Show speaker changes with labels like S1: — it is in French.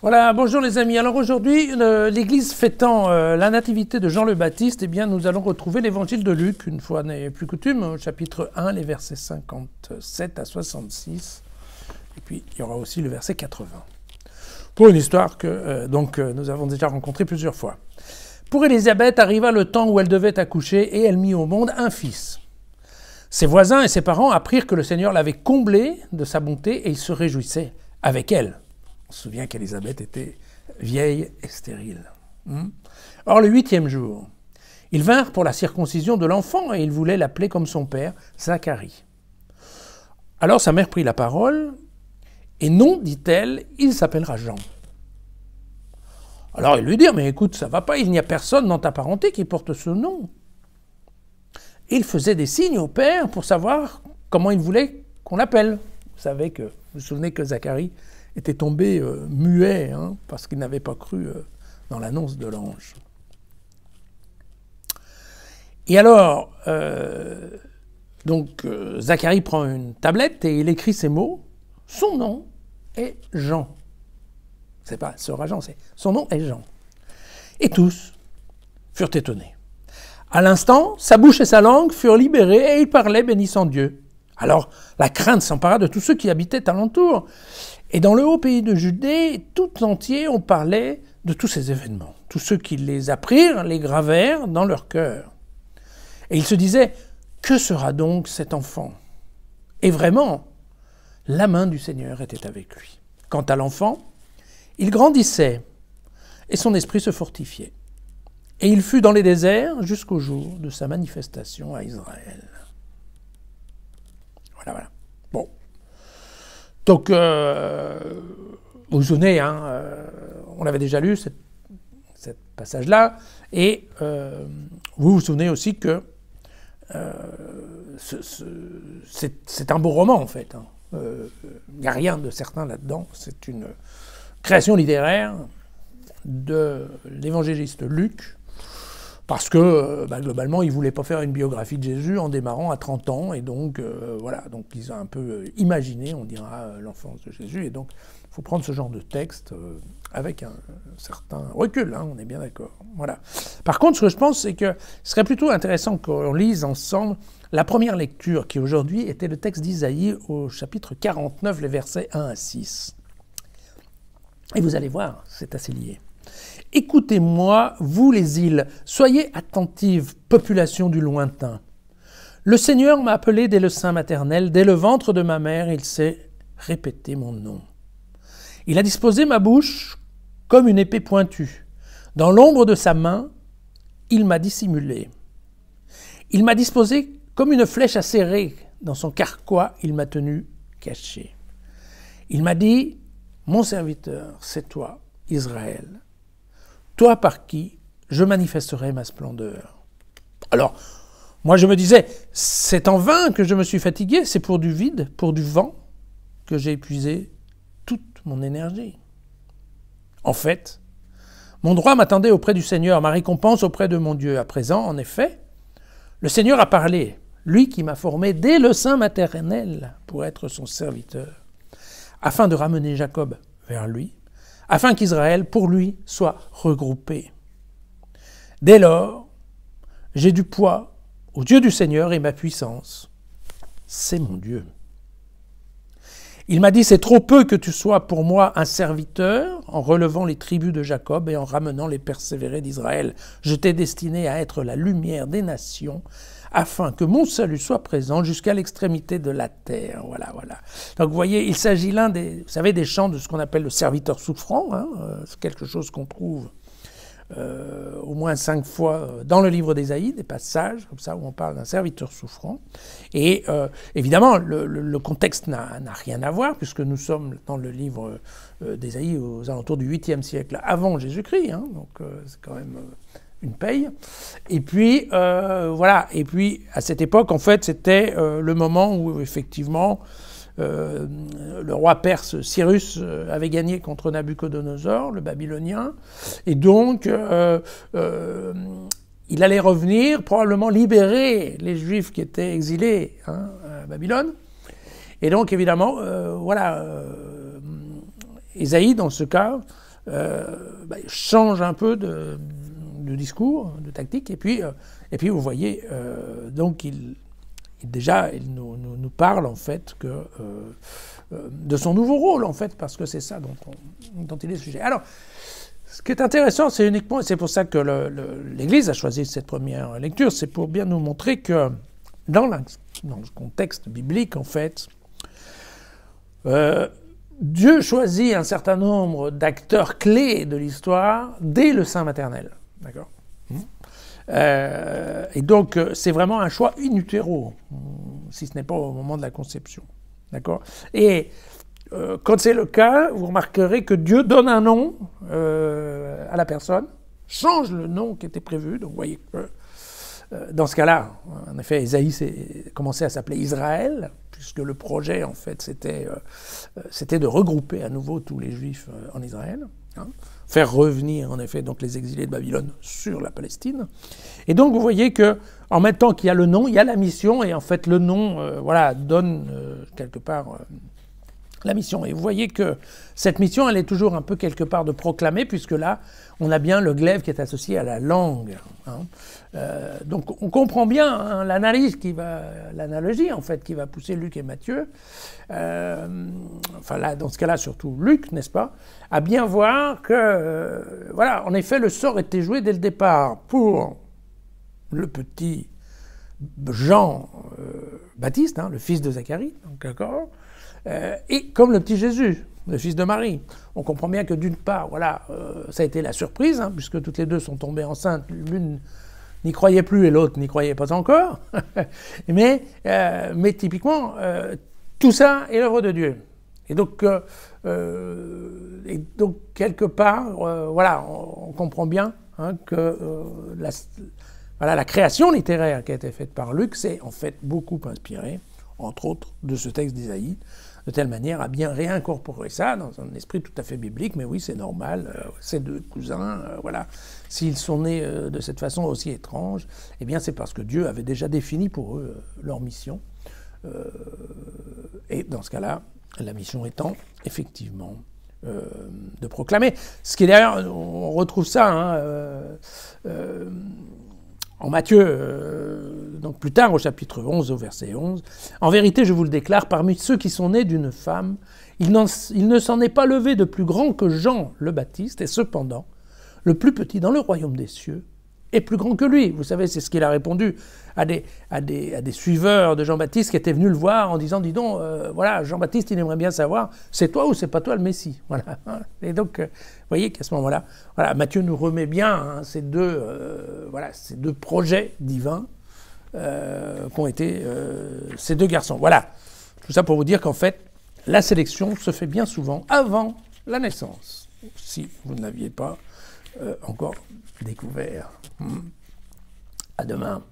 S1: Voilà, bonjour les amis. Alors aujourd'hui, l'Église fêtant la nativité de Jean le Baptiste, eh bien nous allons retrouver l'évangile de Luc, une fois n'est plus coutume, au chapitre 1, les versets 57 à 66. Et puis il y aura aussi le verset 80. Pour une histoire que nous avons déjà rencontrée plusieurs fois. Pour Élisabeth arriva le temps où elle devait accoucher et elle mit au monde un fils. Ses voisins et ses parents apprirent que le Seigneur l'avait comblée de sa bonté et ils se réjouissaient avec elle. On se souvient qu'Élisabeth était vieille et stérile. Or, le 8e jour, ils vinrent pour la circoncision de l'enfant et ils voulaient l'appeler comme son père, Zacharie. Alors sa mère prit la parole et non, dit-elle, il s'appellera Jean. Alors ils lui dirent, mais écoute, ça va pas, il n'y a personne dans ta parenté qui porte ce nom. Et il faisait des signes au père pour savoir comment il voulait qu'on l'appelle. Vous vous souvenez que Zacharie était tombé muet, parce qu'il n'avait pas cru dans l'annonce de l'ange. Et alors, Zacharie prend une tablette et il écrit ces mots. Son nom est Jean. C'est pas sera Jean, c'est son nom est Jean. Et tous furent étonnés. À l'instant, sa bouche et sa langue furent libérées et il parlait bénissant Dieu. Alors, la crainte s'empara de tous ceux qui habitaient alentour. Et dans le haut pays de Judée, tout entier, on parlait de tous ces événements. Tous ceux qui les apprirent les gravèrent dans leur cœur. Et ils se disaient, que sera donc cet enfant? Et vraiment, la main du Seigneur était avec lui. Quant à l'enfant, il grandissait et son esprit se fortifiait. Et il fut dans les déserts jusqu'au jour de sa manifestation à Israël. Voilà. Bon. Donc, vous vous souvenez, on avait déjà lu ce passage-là, et vous vous souvenez aussi que c'est un beau roman, en fait. Il n'y a rien de certain là-dedans. C'est une création littéraire de l'évangéliste Luc, parce que, globalement, il ne voulait pas faire une biographie de Jésus en démarrant à 30 ans. Et donc, donc ils ont un peu imaginé, on dira, l'enfance de Jésus. Et donc, il faut prendre ce genre de texte avec un certain recul, on est bien d'accord. Voilà. Par contre, ce que je pense, c'est que ce serait plutôt intéressant qu'on lise ensemble la première lecture, qui aujourd'hui était le texte d'Isaïe au chapitre 49, les versets 1 à 6. Et vous allez voir, c'est assez lié. Écoutez-moi, vous les îles, soyez attentives, population du lointain. Le Seigneur m'a appelé dès le sein maternel, dès le ventre de ma mère, il sait répéter mon nom. Il a disposé ma bouche comme une épée pointue. Dans l'ombre de sa main, il m'a dissimulé. Il m'a disposé comme une flèche acérée. Dans son carquois, il m'a tenu caché. Il m'a dit, mon serviteur, c'est toi, Israël. Toi par qui je manifesterai ma splendeur. Alors, moi je me disais, c'est en vain que je me suis fatigué, c'est pour du vide, pour du vent, que j'ai épuisé toute mon énergie. En fait, mon droit m'attendait auprès du Seigneur, ma récompense auprès de mon Dieu. À présent, en effet, le Seigneur a parlé, lui qui m'a formé dès le sein maternel pour être son serviteur, afin de ramener Jacob vers lui, afin qu'Israël, pour lui, soit regroupé. Dès lors, j'ai du poids aux yeux du Seigneur et ma puissance, c'est mon Dieu. Il m'a dit, c'est trop peu que tu sois pour moi un serviteur en relevant les tribus de Jacob et en ramenant les persévérés d'Israël. Je t'ai destiné à être la lumière des nations, afin que mon salut soit présent jusqu'à l'extrémité de la terre. Voilà. Donc vous voyez, il s'agit des chants de ce qu'on appelle le serviteur souffrant. C'est quelque chose qu'on trouve au moins 5 fois dans le livre d'Ésaïe, des passages comme ça où on parle d'un serviteur souffrant. Et évidemment, le contexte n'a rien à voir, puisque nous sommes dans le livre d'Ésaïe aux alentours du 8e siècle avant Jésus-Christ, donc c'est quand même une paye. Et puis, Et puis, à cette époque, en fait, c'était le moment où, effectivement, le roi perse Cyrus avait gagné contre Nabuchodonosor, le babylonien, et donc il allait revenir, probablement libérer les Juifs qui étaient exilés à Babylone. Et donc, évidemment, Ésaïe, dans ce cas, change un peu de discours, de tactique, et puis vous voyez, donc il nous parle en fait de son nouveau rôle, en fait, parce que c'est ça dont il est sujet. Alors, ce qui est intéressant, c'est uniquement, et c'est pour ça que l'Église a choisi cette première lecture, c'est pour bien nous montrer que dans le contexte biblique, en fait, Dieu choisit un certain nombre d'acteurs clés de l'histoire dès le sein maternel. D'accord ? Et donc, c'est vraiment un choix in utero, si ce n'est pas au moment de la conception. D'accord ? Et quand c'est le cas, vous remarquerez que Dieu donne un nom à la personne, change le nom qui était prévu. Donc, vous voyez que dans ce cas-là, en effet, Ésaïe commençait à s'appeler Israël, puisque le projet, en fait, c'était de regrouper à nouveau tous les Juifs en Israël, hein, faire revenir, en effet, donc les exilés de Babylone sur la Palestine. Et donc, vous voyez que, en même temps qu'il y a le nom, il y a la mission, et en fait, le nom, donne quelque part la mission. Et vous voyez que cette mission, elle est toujours un peu quelque part de proclamer, puisque là, on a bien le glaive qui est associé à la langue. Hein. Donc, on comprend bien hein, l'analogie, en fait, qui va pousser Luc et Matthieu. Enfin, là, dans ce cas-là, surtout Luc, n'est-ce pas, à bien voir que, en effet, le sort était joué dès le départ pour le petit Jean Baptiste, hein, le fils de Zacharie, donc, d'accord, et comme le petit Jésus, le fils de Marie. On comprend bien que d'une part, ça a été la surprise, hein, puisque toutes les deux sont tombées enceintes, l'une n'y croyait plus et l'autre n'y croyait pas encore, mais typiquement, tout ça est l'œuvre de Dieu. Et donc quelque part, on comprend bien hein, que la création littéraire qui a été faite par Luc s'est en fait beaucoup inspirée, entre autres, de ce texte d'Ésaïe, de telle manière à bien réincorporer ça dans un esprit tout à fait biblique. Mais oui, c'est normal, ces deux cousins, s'ils sont nés de cette façon aussi étrange, eh bien c'est parce que Dieu avait déjà défini pour eux leur mission. Et dans ce cas-là, la mission étant effectivement de proclamer. Ce qui est d'ailleurs, on retrouve ça en Matthieu, donc plus tard au chapitre 11, au verset 11. « En vérité, je vous le déclare, parmi ceux qui sont nés d'une femme, il ne s'en est pas levé de plus grand que Jean le Baptiste, et cependant, le plus petit dans le royaume des cieux est plus grand que lui. » Vous savez, c'est ce qu'il a répondu à des suiveurs de Jean-Baptiste qui étaient venus le voir en disant « Dis donc, Jean-Baptiste, il aimerait bien savoir, c'est toi ou c'est pas toi le Messie ?» Voilà. Et donc, vous voyez qu'à ce moment-là, Matthieu nous remet bien ces deux projets divins qu'ont été ces deux garçons. Voilà. Tout ça pour vous dire qu'en fait, la sélection se fait bien souvent avant la naissance, si vous ne l'aviez pas encore découvert. À demain.